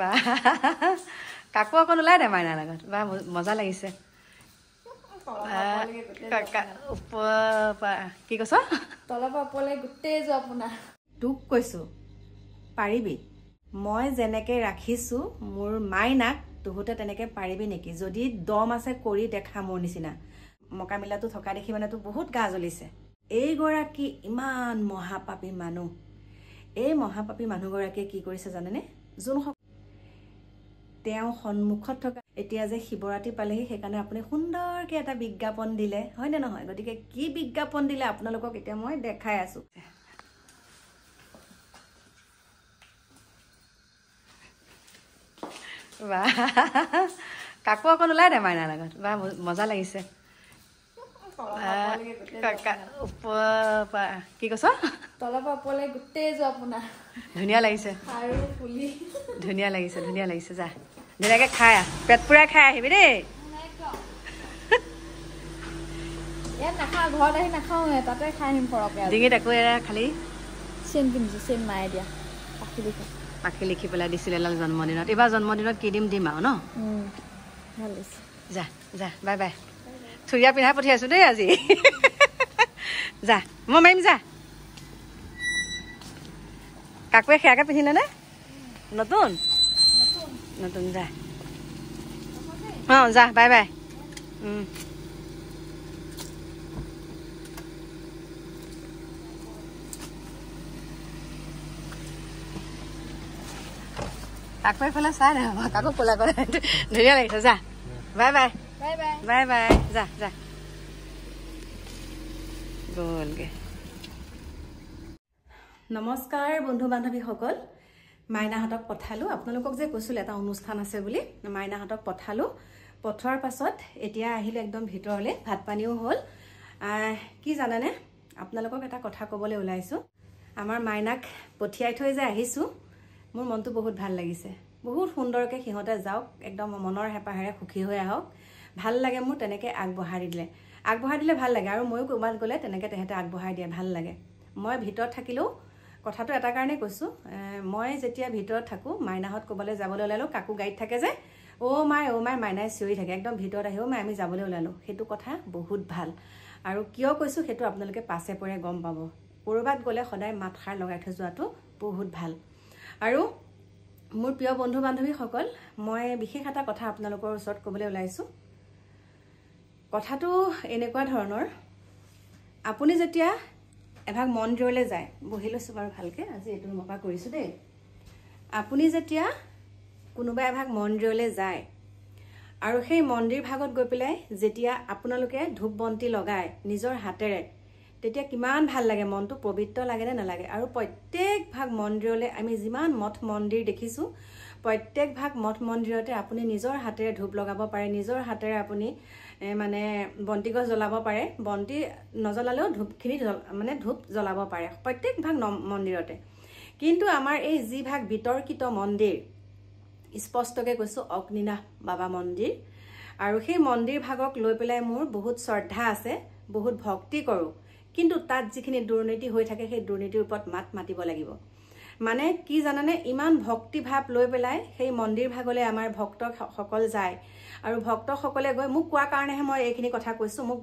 বাহ কাকু অকণ ওলাই দে মাইনাৰ লগত বাহ মজা লাগিছে কি কৈছ তলৰ পৰা ওপৰলৈ গোটেই যোৱা আপোনাৰ তোক কৈছো পাৰিবি মই যেনেকে ৰাখিছো মোৰ মাইনাক তহঁতে তেনেকে পাৰিবি নেকি যদি দম আছে কৰি দেখা মোৰ নিচিনা মকামিলাটো থকা দেখি মানে তো বহুত গা জ্বলিছে এইগৰাকী ইমান মহাপাপী মানুহ এই মহাপাপী মানুহগৰাকীয়ে কি কৰিছে জানেনে যোন তেওঁ সন্মুখত থকা এতিয়া যে শিৱৰাত্ৰি পালেহি সেইকাৰণে আপুনি সুন্দৰকে এটা বিজ্ঞাপন দিলে হয় নে নহয় গতিকে কি বিজ্ঞাপন দিলে আপোনালোকক এতিয়া মই দেখাই আছো বাহ কাকু অকণ ওলাই দে মাইনাৰ লগত বাহ মজা লাগিছে কি কৈছ তলৰ পৰা ওপৰলৈ গোটেই যোৱা আপোনাৰ ধুনীয়া লাগিছে আৰু পুলি ধুনীয়া লাগিছে যা ধুনীয়াকে খাই পেট পুৰাই খাই আহিবি দেই ইয়াত নাখাওঁ ঘৰত আহি নাখাওঁ তাতে খাই আহিম পৰকে ডিঙিত একো এৰা খালি চেন পিন্ধিছো চেন মায়ে দিয়া পাখি লিখি পেলাই দিছিলে লাল জন্মদিনত এইবাৰ জন্মদিনত কি দিম আৰু ন ভাল লাগিছে যা যা বাই বাই থুৰীয়া পিন্ধাই পঠিয়াইছো দেই আজি যা মই মাৰিম যা কাকুৱে সেয়াকে পিন্ধিলে নে নতুন নতুন যা যা বাই বাই কাকু এইফালে চাই নাই কাকু পোলা কৰে ধুনীয়া লাগিছে যা বাই বাই বাই বাই যা যা গ'লগে নমস্কাৰ বন্ধু বান্ধৱীসকল মাইনাহঁতক পঠালোঁ আপোনালোকক যে কৈছিলোঁ এটা অনুষ্ঠান আছে বুলি মাইনাহঁতক পঠালোঁ পঠোৱাৰ পাছত এতিয়া আহিলোঁ একদম ভিতৰলৈ ভাত পানীও হ'ল কি জানেনে আপোনালোকক এটা কথা ক'বলৈ ওলাইছোঁ আমাৰ মাইনাক পঠিয়াই থৈ যে আহিছোঁ মোৰ মনটো বহুত ভাল লাগিছে বহুত সুন্দৰকৈ সিহঁতে যাওক একদম মনৰ হেঁপাহেৰে সুখী হৈ আহক ভাল লাগে মোৰ তেনেকৈ আগবঢ়াই দিলে ভাল লাগে আৰু ময়ো ক'ৰবাত গ'লে তেনেকৈ তেহেঁতে আগবঢ়াই দিয়ে ভাল লাগে মই ভিতৰত থাকিলেও কথাটো এটা কাৰণেই কৈছোঁ মই যেতিয়া ভিতৰত থাকোঁ মাইনাহঁত ক'বলৈ যাবলৈ ওলালোঁ কাকু গাড়ীত থাকে যে অ' মাই মাইনাই চিঞৰি থাকে একদম ভিতৰত আহি মাই আমি যাবলৈ ওলালোঁ সেইটো কথা বহুত ভাল আৰু কিয় কৈছোঁ সেইটো আপোনালোকে পাছে পৰে গম পাব ক'ৰবাত গ'লে সদায় মাতষাৰ লগাই থৈ যোৱাটো বহুত ভাল আৰু মোৰ প্ৰিয় বন্ধু বান্ধৱীসকল মই বিশেষ এটা কথা আপোনালোকৰ ওচৰত ক'বলৈ ওলাইছোঁ কথাটো এনেকুৱা ধৰণৰ আপুনি যেতিয়া এভাগ মন্দিৰলৈ যায় বহি লৈছোঁ বাৰু ভালকৈ আজি এইটো মকা কৰিছোঁ দেই আপুনি যেতিয়া কোনোবা এভাগ মন্দিৰলৈ যায় আৰু সেই মন্দিৰ ভাগত গৈ পেলাই যেতিয়া আপোনালোকে ধূপ বন্তি লগায় নিজৰ হাতেৰে তেতিয়া কিমান ভাল লাগে মনটো পবিত্ৰ লাগে নে নালাগে আৰু প্ৰত্যেক ভাগ মন্দিৰলৈ আমি যিমান মঠ মন্দিৰ দেখিছোঁ প্ৰত্যেক ভাগ মঠ মন্দিৰতে আপুনি নিজৰ হাতেৰে ধূপ লগাব পাৰে নিজৰ হাতেৰে আপুনি মানে বন্তি গছ জ্বলাব পাৰে বন্তি নজ্বলালেও ধূপখিনি মানে ধূপ জ্বলাব পাৰে প্ৰত্যেক ভাগ মন্দিৰতে কিন্তু আমাৰ এই যি ভাগ বিতৰ্কিত মন্দিৰ স্পষ্টকৈ কৈছোঁ অগ্নিনাভ বাবা মন্দিৰ আৰু সেই মন্দিৰ ভাগক লৈ পেলাই মোৰ বহুত শ্ৰদ্ধা আছে বহুত ভক্তি কৰোঁ কিন্তু তাত যিখিনি দুৰ্নীতি হৈ থাকে সেই দুৰ্নীতিৰ ওপৰত মাত মাতিব লাগিব মানে কি জানানে ইমান ভক্তি ভাৱ লৈ পেলাই সেই মন্দিৰ ভাগলৈ আমাৰ ভক্তসকল যায় আৰু ভক্তসকলে গৈ মোক কোৱাৰ কাৰণেহে মই এইখিনি কথা কৈছোঁ মোক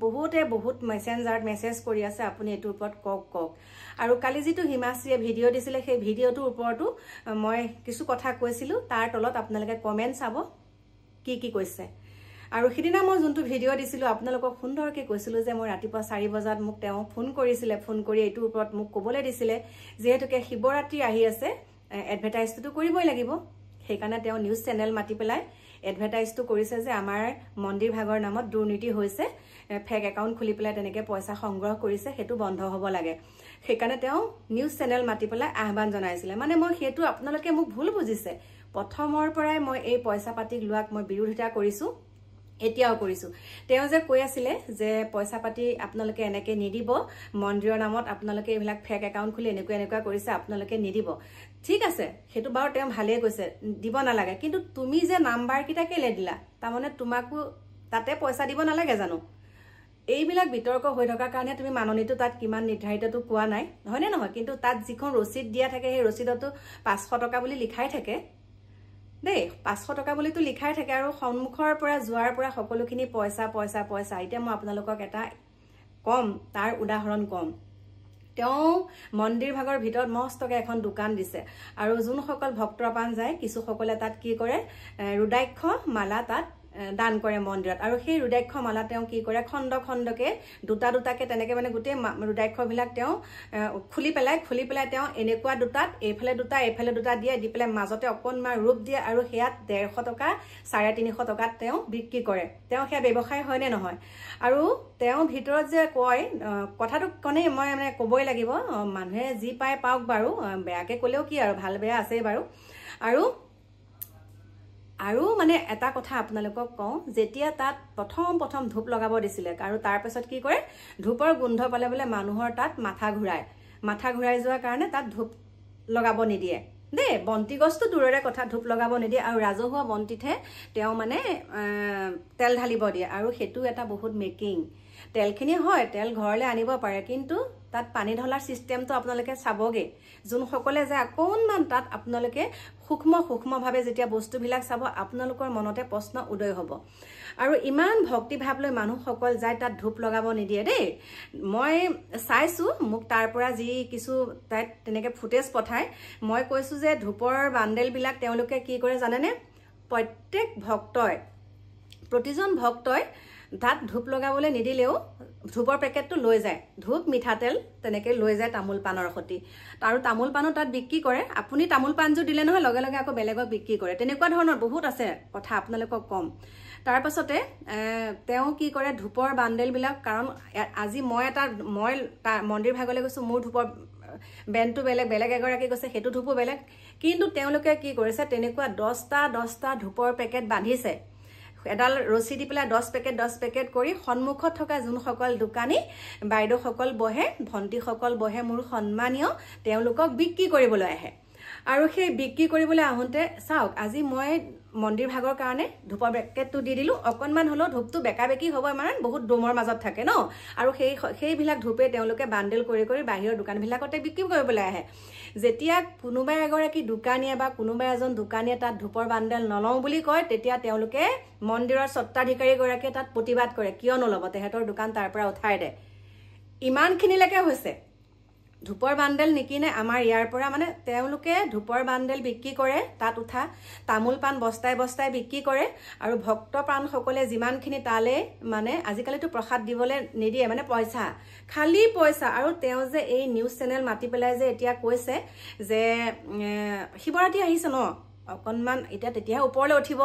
বহুত মেছেঞ্জাৰত মেছেজ কৰি আছে আপুনি এইটোৰ ওপৰত কওক আৰু কালি যিটো হিমাশ্ৰীয়ে ভিডিঅ' দিছিলে সেই ভিডিঅ'টোৰ ওপৰতো মই কিছু কথা কৈছিলোঁ তাৰ তলত আপোনালোকে কমেণ্ট চাব কি কৈছে আৰু সিদিনা মই যোনটো ভিডিঅ' দিছিলোঁ আপোনালোকক সুন্দৰকৈ কৈছিলোঁ যে মই ৰাতিপুৱা 4 বজাত মোক তেওঁ ফোন কৰিছিলে ফোন কৰি এইটোৰ ওপৰত মোক ক'বলৈ দিছিলে যিহেতুকে শিৱৰাত্ৰি আহি আছে এডভাৰটাইজটো কৰিবই লাগিব সেইকাৰণে তেওঁ নিউজ চেনেল মাতি পেলাই এডভাৰটাইজটো কৰিছে যে আমাৰ মন্দিৰ ভাগৰ নামত দুৰ্নীতি হৈছে ফেক একাউণ্ট খুলি পেলাই তেনেকৈ পইচা সংগ্ৰহ কৰিছে সেইটো বন্ধ হ'ব লাগে সেইকাৰণে তেওঁ নিউজ চেনেল মাতি পেলাই আহ্বান জনাইছিলে মানে মই সেইটো আপোনালোকে মোক ভুল বুজিছে প্ৰথমৰ পৰাই মই এই পইচা পাতিক লোৱাক মই বিৰোধিতা কৰিছোঁ এতিয়াও কৰিছোঁ তেওঁ যে কৈ আছিলে যে পইচা পাতি আপোনালোকে এনেকৈ নিদিব মন্দিৰৰ নামত আপোনালোকে এইবিলাক ফেক একাউণ্ট খুলি এনেকুৱা কৰিছে আপোনালোকে নিদিব ঠিক আছে সেইটো বাৰু তেওঁ ভালেই কৈছে দিব নালাগে কিন্তু তুমি যে নাম্বাৰকেইটা কেলে দিলা তাৰমানে তোমাকো তাতে পইচা দিব নালাগে জানো এইবিলাক বিতৰ্ক হৈ থকাৰ কাৰণে তুমি মাননীটো তাত কিমান নিৰ্ধাৰিতটো কোৱা নাই হয়নে নহয় কিন্তু তাত যিখন ৰচিদ দিয়া থাকে সেই ৰচিদতো 500 টকা বুলি লিখাই থাকে দেই 500 টকা বুলিতো লিখাই থাকে আৰু সন্মুখৰ পৰা যোৱাৰ পৰা সকলোখিনি পইচা পইচা পইচা এতিয়া মই আপোনালোকক এটা কম তাৰ উদাহৰণ কম তেওঁ মন্দিৰ ভাগৰ ভিতৰত মস্তকে এখন দোকান দিছে আৰু যোনসকল ভক্তপ্ৰাণ যায় কিছু সকলে তাত কি কৰে ৰুদ্ৰাক্ষ মালা তাত দান কৰে মন্দিৰত আৰু সেই ৰুদ্ৰাক্ষ মালা তেওঁ কি কৰে খণ্ড খণ্ডকে দুটা দুটাকে তেনেকে মানে গোটেই ৰুদ্ৰাক্ষবিলাক তেওঁ খুলি পেলাই তেওঁ এনেকুৱা দুটাত এইফালে দুটা দিয়ে দি পেলাই মাজতে অকণমান ৰূপ দিয়ে আৰু হেয়াত 150 টকা 350 টকাত তেওঁ বিক্ৰী কৰে তেওঁ হেয়া ব্যৱসায় হয় নে নহয় আৰু তেওঁ ভিতৰত যে কয় কথাটো কনে মই মানে কবই লাগিব মানুহে যি পায় পাওক বাৰু বেয়াকে কলেও কি আৰু ভাল বেয়া আছে বাৰু আৰু মানে এটা কথা আপোনালোকক কওঁ যেতিয়া তাত প্ৰথম ধূপ লগাব দিছিলে আৰু তাৰ পাছত কি কৰে ধূপৰ গোন্ধ পালে বলে মানুহৰ তাত মাথা ঘূৰাই যোৱাৰ কাৰণে তাত ধূপ লগাব নিদিয়ে দেই বন্তি গছটো দূৰৰে কথা ধূপ লগাব নিদিয়ে আৰু ৰাজহুৱা বন্তিতহে তেওঁ মানে তেল ঢালিব দিয়ে আৰু সেইটো এটা বহুত মেকিং তেলখিনি হয় তেল ঘৰলৈ আনিব পাৰে কিন্তু তাত পানী ঢলাৰ সিস্টেমটো আপোনালোকে চাবগে যোনসকলে যে অকণমান তাত আপোনালোকে সূক্ষ্মভাৱে যেতিয়া বস্তুবিলাক চাব আপোনালোকৰ মনতে প্ৰশ্ন উদয় হ'ব আৰু ইমান ভক্তিভাৱ লৈ মানুহসকল যায় তাত ধূপ লগাব নিদিয়ে দেই মই চাইছো মোক তাৰ পৰা যি কিছু তাত তেনেকে ফুটেজ পঠাই মই কৈছো যে ধূপৰ বান্ডেলবিলাক তেওঁলোকে কি কৰে জানেনে প্ৰত্যেক ভক্তই প্ৰতিজন ভক্তই তাত ধূপ লগাবলৈ নিদিলেও ধূপৰ পেকেটটো লৈ যায় ধূপ মিঠাতেল তেনেকে লৈ যায় তামোল পানৰ সতি আৰু তামোল পানো তাত বিক্ৰী কৰে আপুনি তামোল পানজু দিলে নহয় লগে লগে আকৌ বেলেগক বিক্ৰী কৰে তেনেকুৱা ধৰণৰ বহুত আছে কথা আপোনালোকক কম তাৰ পাছতে তেওঁ কি কৰে ধূপৰ বান্ডেলবিলাক কাৰণ আজি মই মন্দিৰ ভাগলৈ গৈছো মোৰ ধূপৰ বেনটো বেলেগ এগৰাকী গৈছে হেতু ধূপো বেলেগ কিন্তু তেওঁলোকে কি কৰিছে তেনেকুৱা 10টা ধূপৰ পেকেট বান্ধিছে এডাল ৰছী দি পেলাই 10 পেকেট কৰি সন্মুখত থকা যোনসকল দোকানী বাইদেউসকল বহে ভণ্টিসকল বহে মোৰ সন্মানীয় তেওঁলোকক বিক্ৰী কৰিবলৈ আহে আৰু সেই বিক্ৰী কৰিবলৈ আহোঁতে চাওক আজি মই মন্দিৰ ভাগৰ কাৰণে ধূপৰ পেকেটটো দি দিলো অকণমান হলো ধূপটো বেকাবেকি হ'ব মানে বহুত দমৰ মাজত থাকে ন আৰু সেইবিলাক ধূপে তেওঁলোকে বান্ডেল কৰি বাহিৰৰ দোকানবিলাকতে বিক্ৰী কৰিবলৈ আহে যেতিয়া কোনোবা এগৰাকী দোকানীয়ে বা কোনোবা এজন দোকানীয়ে তাত ধূপৰ বান্ডেল নলওঁ বুলি কয় তেতিয়া তেওঁলোকে মন্দিৰৰ স্বত্বাধিকাৰী গৰাকীয়ে তাত প্ৰতিবাদ কৰে কিয় নলব তেহেতৰ দোকান তাৰ পৰা উঠাই দে ইমানখিনিলৈকে হৈছে ধূপৰ বান্ডেল নিকিনে আমাৰ ইয়াৰ পৰা মানে তেওঁলোকে ধূপৰ বান্ডেল বিক্ৰী কৰে তাত উঠা তামোল পান বস্তাই বিক্ৰী কৰে আৰু ভক্ত প্ৰাণসকলে যিমানখিনি তালে মানে আজিকালিতো প্ৰসাদ দিবলৈ নিদিয়ে মানে পইচা খালি পইচা আৰু তেওঁ যে এই নিউজ চেনেল মাতি পেলাই যে এতিয়া কৈছে যে শিৱৰাত্ৰি আহিছে ন অকণমান এতিয়া তেতিয়াহে ওপৰলৈ উঠিব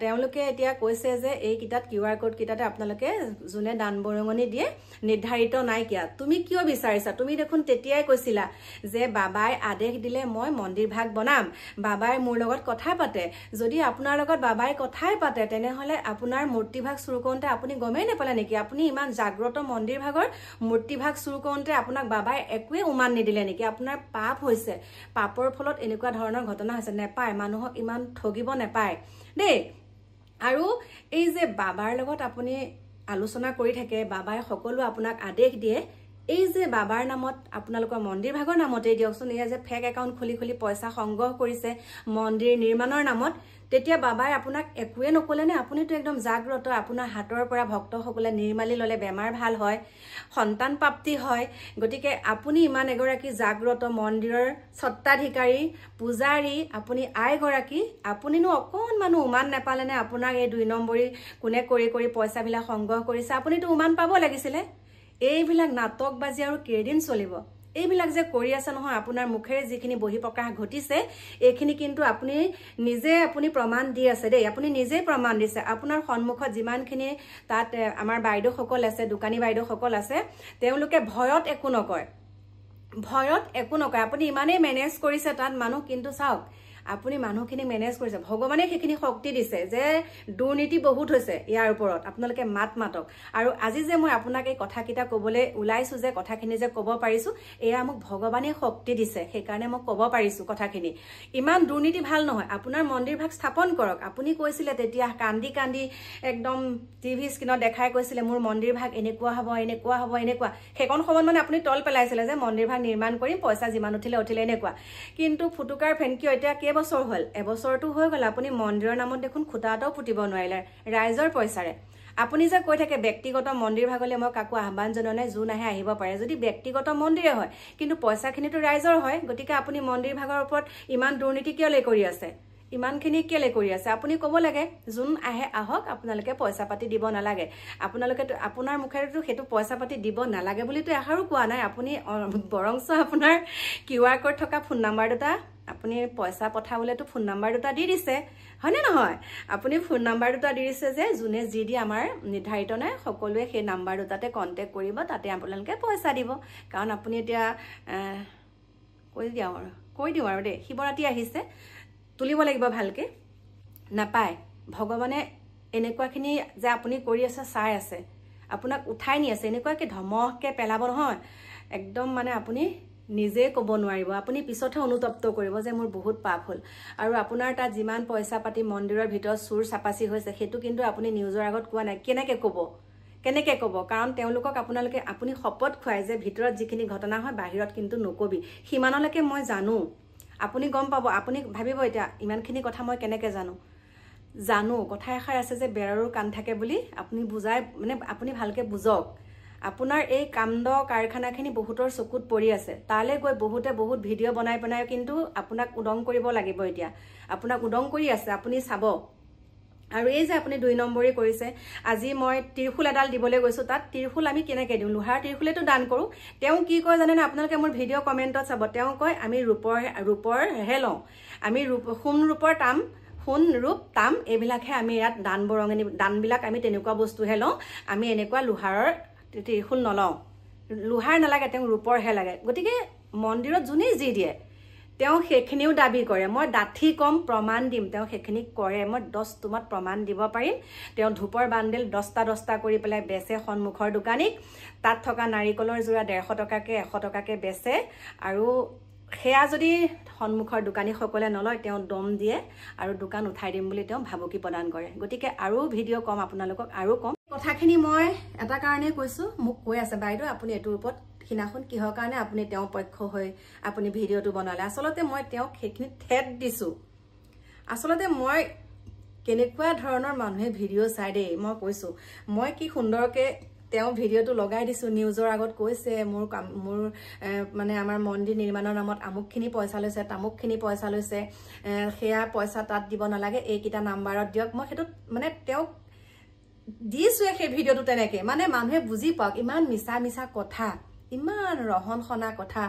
তেওঁলোকে এতিয়া কৈছে যে এই কিতাত QR কোড কিতাতে আপোনালোকে যোনে দান বৰঙনি দিয়ে নিৰ্ধাৰিত নাই কিয়া তুমি কিয় বিচাৰিছা তুমি দেখোন তেতিয়াই কৈছিলা যে বাবাই আদেশ দিলে মই মন্দিৰ ভাগ বনাম বাবাই মোৰ লগত কথা পাতে যদি আপোনাৰ লগত বাবাই কথাই পাতে তেনেহলে আপোনাৰ মূৰ্তি ভাগ চুৰ কৰোঁতে আপুনি গমেই নেপালে নেকি আপুনি ইমান জাগ্ৰত মন্দিৰ ভাগৰ মূৰ্তি ভাগ চুৰ কৰোঁতে আপোনাক বাবাই একোৱে উমান নিদিলে নেকি আপোনাৰ পাপ হৈছে পাপৰ ফলত এনেকুৱা ধৰণৰ ঘটনা হৈছে নেপায় মানুহক ইমান ঠগিব নেপায় দেই আৰু এই যে বাবাৰ লগত আপুনি আলোচনা কৰি থাকে বাবাই সকলো আপোনাক আদেশ দিয়ে এই যে বাবাৰ নামত আপোনালোকৰ মন্দিৰ ভাগৰ নামতে দিয়কচোন এয়া যে ফেক একাউণ্ট খুলি পইচা সংগ্ৰহ কৰিছে মন্দিৰ নিৰ্মাণৰ নামত তেতিয়া বাবাই আপোনাক একোৱে নকলে নে আপুনিতো একদম জাগ্ৰত আপোনাৰ হাতৰ পৰা ভক্তসকলে নিৰ্মালি ললে বেমাৰ ভাল হয় সন্তান প্ৰাপ্তি হয় গতিকে আপুনি ইমান এগৰাকী জাগ্ৰত মন্দিৰৰ স্বত্বাধিকাৰী পূজাৰী আপুনি আইগৰাকী আপুনিনো অকণমানো উমান নেপালে নে আপোনাক এই 2 নম্বৰী কোনে কৰি পইচাবিলাক সংগ্ৰহ কৰিছে আপুনিতো উমান পাব লাগিছিলে এইবিলাক নাটকবাজি আৰু কেইদিন চলিব এইবিলাক যে কৰি আছে নহয় আপোনাৰ মুখেৰে যিখিনি বহি প্ৰকাশ ঘটিছে এইখিনি কিন্তু আপুনি প্ৰমাণ দি আছে দেই আপুনি নিজে প্ৰমাণ দিছে আপোনাৰ সন্মুখত যিমানখিনি তাত আমাৰ বাইদেউসকল আছে দোকানী বাইদেউসকল আছে তেওঁলোকে ভয়ত একো নকয় আপুনি ইমানেই মেনেজ কৰিছে তাত মানুহ কিন্তু চাওক আপুনি মানুহখিনি মেনেজ কৰিছে ভগৱানে সেইখিনি শক্তি দিছে যে দুৰ্নীতি বহুত হৈছে ইয়াৰ ওপৰত আপোনালোকে মাতক আৰু আজি যে মই আপোনাক এই কথাকিটা ক'বলৈ ওলাইছো যে কথাখিনি যে ক'ব পাৰিছো এয়া মোক ভগৱানে শক্তি দিছে সেইকাৰণে মই ক'ব পাৰিছো কথাখিনি ইমান দুৰ্নীতি ভাল নহয় আপোনাৰ মন্দিৰ ভাগ স্থাপন কৰক আপুনি কৈছিলে তেতিয়া কান্দি একদম টিভি স্ক্ৰীনত দেখাই কৈছিলে মোৰ মন্দিৰ ভাগ এনেকুৱা হ'ব সেইখন সময়ত মানে আপুনি তল পেলাইছিলে যে মন্দিৰ ভাগ নিৰ্মাণ কৰিম পইচা যিমান উঠিলে এনেকুৱা কিন্তু ফুটুকাৰ ফেনকিও এতিয়া কেইবছৰ হ'ল এবছৰটো হৈ গ'ল আপুনি মন্দিৰৰ নামত দেখোন খুঁটা এটাও পুতিব নোৱাৰিলে ৰাইজৰ পইচাৰে আপুনি যে কৈ থাকে ব্যক্তিগত মন্দিৰ ভাগলে মই কাকো আহ্বান জনোৱা নাই যোন আহে আহিব পাৰে যদি ব্যক্তিগত মন্দিৰে হয় কিন্তু পইচাখিনিতো ৰাইজৰ হয় গতিকে আপুনি মন্দিৰ ভাগৰ ওপৰত ইমান দুৰ্নীতি কিয় কৰি আছে ইমানখিনি কেলে কৰি আছে আপুনি ক'ব লাগে যোন আহে আহক আপোনালোকে পইচা পাতি দিব নালাগে আপোনালোকে আপোনাৰ মুখেৰেতো সেইটো পইচা পাতি দিব নালাগে বুলিতো এষাৰো কোৱা নাই আপুনি বৰংচ আপোনাৰ QR কোড থকা ফোন নাম্বাৰ দুটা আপুনি পইচা পঠাবলেতো ফোন নাম্বাৰ দুটা দি দিছে হয়নে নহয় আপুনি ফোন নাম্বাৰ দুটা দি দিছে যে যোনে যি দি আমাৰ নিৰ্ধাৰিত নাই সকলোৱে সেই নাম্বাৰ দুটাতে কন্টেক্ট কৰিব তাতে আপোনালোকে পইচা দিব কাৰণ আপুনি এতিয়া কৈ দিওঁ আৰু দেই শিৱৰাত্ৰি আহিছে তুলিব লাগিব ভালকে নাপায় ভগৱানে এনেকুৱাখিনি যে আপুনি কৰি আছে চাই আছে আপোনাক উঠাই নি আছে এনেকুৱাকে ধমককে পেলাব নহয় একদম মানে আপুনি নিজে ক'ব নোৱাৰিব আপুনি পিছতহে অনুতপ্ত কৰিব যে মোৰ বহুত পাপ হ'ল আৰু আপোনাৰ তাত যিমান পইচা পাতি মন্দিৰৰ ভিতৰত চুৰ চাপাচি হৈছে সেইটো কিন্তু আপুনি নিউজৰ আগত কোৱা নাই কেনেকে ক'ব কাৰণ তেওঁলোকক আপোনালোকে আপুনি শপত খুৱাই যে ভিতৰত যিখিনি ঘটনা হয় বাহিৰত কিন্তু নকবি সিমানলৈকে মই জানো আপুনি গম পাব আপুনি ভাবিব এতিয়া ইমানখিনি কথা মই কেনেকে জানো কথা এষাৰ আছে যে বেৰৰো কাণ থাকে বুলি আপুনি বুজাই মানে আপুনি ভালকে বুজক আপোনাৰ এই কামদ কাৰখানাখিনি বহুতৰ চকুত পৰি আছে তালে গৈ বহুত ভিডিঅ' বনাই কিন্তু আপোনাক উদং কৰিব লাগিব এতিয়া আপোনাক উদং কৰি আছে আপুনি চাব আৰু এই যে আপুনি 2 নম্বৰী কৰিছে আজি মই তিৰখুল এডাল দিবলৈ গৈছো তাত তিৰখুল আমি কেনেকে দিওঁ লোহাৰ তিৰখুলেটো দান কৰো তেও কি কয় জানে না আপোনালোকে মোৰ ভিডিঅ' কমেন্টত চাব তেও কয় আমি ৰূপৰ হেলও আমি সোণ ৰূপ তাম এইবিলাকহে আমি ইয়াত দান বৰঙনি দানবিলাক আমি তেনেকুৱা বস্তুহে লওঁ আমি এনেকুৱা লোহাৰৰ তিৰখুল নলওঁ লোহাৰ নালাগে তেও ৰূপৰ হে লাগে গতিকে মন্দিৰত যোনে যি দিয়ে তেও সেইখিনিও দাবী কৰে মই ডাঠি কম প্ৰমাণ দিম তেও সেইখিনি কৰে মই 10 তোমাত প্ৰমাণ দিব পাৰিম তেও ধূপৰ বান্ডেল 10টা কৰি পেলাই বেচে সন্মুখৰ দোকানীক তাত থকা নাৰিকলৰ জোৰা 150 টকাকে 100 টকাকে বেচে আৰু হেয়া যদি সন্মুখৰ দোকানী সকলে নলয় তেও দম দিয়ে আৰু দোকান উঠাই দিম বুলি তেও ভাবুকি প্ৰদান কৰে গতিকে আৰু ভিডিঅ' কম আপোনালোকক আৰু কম কথাখিনি মই এটা কাৰণে কৈছো মোক কৈ আছে বাইদেউ আপুনি এটোৰ ওপৰত খিনাখন কিহৰ কাৰণে আপুনি তেও পক্ষ হৈ আপুনি ভিডিঅ'টো বনালে আসলতে মই তেও সেইখিনি ঠেট দিছো আসলতে মই কেনেকুৱা ধৰণৰ মানুহে ভিডিঅ' চাই দেই মই কৈছো মই কি সুন্দৰকে তেও ভিডিঅ'টো লগাই দিছো নিউজৰ আগত কৈছে মোৰ মানে আমাৰ মন্দিৰ নিৰ্মাণৰ নামত আমুকখিনি পইচা লৈছে তামুকখিনি পইচা লৈছে হেয়া পইচা তাত দিব নালাগে এইকিটা নাম্বাৰত দিয়ক মই হেতু মানে তেও দিছো সেই ভিডিঅ'টো তেনেকে মানে মানুহে বুজি পাওক ইমান মিছা কথা ইমান ৰহন খনা কথা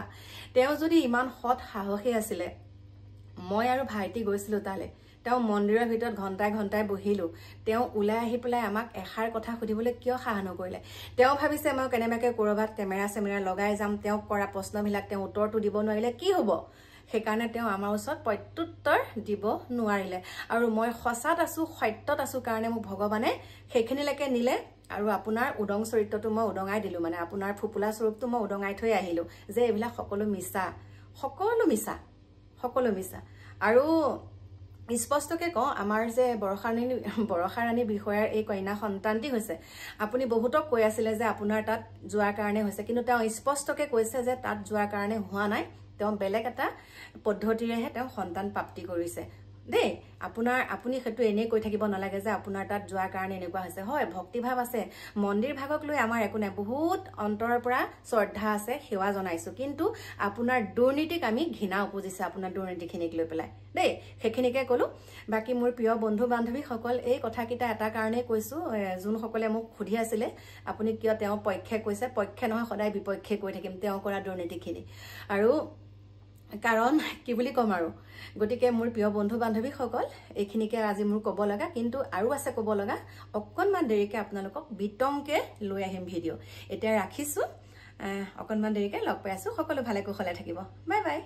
তেও যদি ইমান হট সাহসী আছিলে মই আৰু ভাইটি গৈছিলো তালে তেও মন্দিৰৰ ভিতৰত ঘন্টাই বহিলো তেও উলাই আহি পেলাই আমাক এখাৰ কথা খুদিবলৈ কিয় সাহস নকৰিলে তেও ভাবিছে মই কেনেমাকে কৰবাত কেমেৰা লগাই যাম তেও কৰা প্ৰশ্নবিলাক তেও উত্তৰটো দিব নোৱাৰিলে কি হ'ব সেইকাৰণে তেও আমাৰ ওচৰত প্ৰত্যুত্তৰ দিব নোৱাৰিলে আৰু মই সঁচাত আছো সত্যত আছো কাৰণে মোক ভগৱানে সেইখিনিলৈকে নিলে আৰু আপোনাৰ উদং চৰিত্ৰটো মই উদঙাই দিলো মানে আপোনাৰ ফুপুলা স্বৰূপটো মই উদঙাই থৈ আহিলো যে এইবিলাক সকলো মিছা আৰু স্পষ্টকে কওঁ আমাৰ যে বৰষাৰাণী বিষয়াৰ এই কন্যা সন্তানটি হৈছে আপুনি বহুতক কৈ আছিল যে আপোনাৰ তাত যোৱাৰ কাৰণে হৈছে কিন্তু তেওঁ স্পষ্টকে কৈছে যে তাত যোৱাৰ কাৰণে হোৱা নাই তেওঁ বেলেগ এটা পদ্ধতিৰেহে তেওঁ সন্তান প্ৰাপ্তি কৰিছে দেই আপুনি হেতু এনে কৈ থাকিব নালাগে যে আপোনাৰ তাত যোৱাৰ কাৰণে এনেকুৱা হৈছে হয় ভক্তিভাৱ আছে মন্দিৰ ভাগক লৈ আমাৰ একো নাই বহুত অন্তৰৰ পৰা শ্ৰদ্ধা আছে সেৱা জনাইছো কিন্তু আপোনাৰ দুৰ্নীতিক আমি ঘৃণা উপজিছে আপোনাৰ দুৰ্নীতিখিনিক লৈ পেলাই দেই সেইখিনিকে কলো বাকি মোৰ প্ৰিয় বন্ধু বান্ধৱী সকল এই কথাকিটা এটা কাৰণে কৈছো যোন সকলে মোক খুধি আছিলে আপুনি কিয় তেওঁ পক্ষে কৈছে পক্ষে নহয় সদায় বিপক্ষে কৈ থাকিম তেওঁ কৰা দুৰ্নীতিখিনি আৰু কাৰণ কি বুলি কম আৰু গতিকে মোৰ প্ৰিয় বন্ধু বান্ধৱী সকল এইখিনিকে আজি মোৰ ক'ব লগা কিন্তু আৰু আছে ক'ব লগা অকনমান দেৰিকে আপোনালোকক বিতংকে লৈ আহিম ভিডিঅ' এতিয়া ৰাখিছো অকনমান দেৰিকে লগ পাই আছো সকলো ভালে কুশলে থাকিব বাই বাই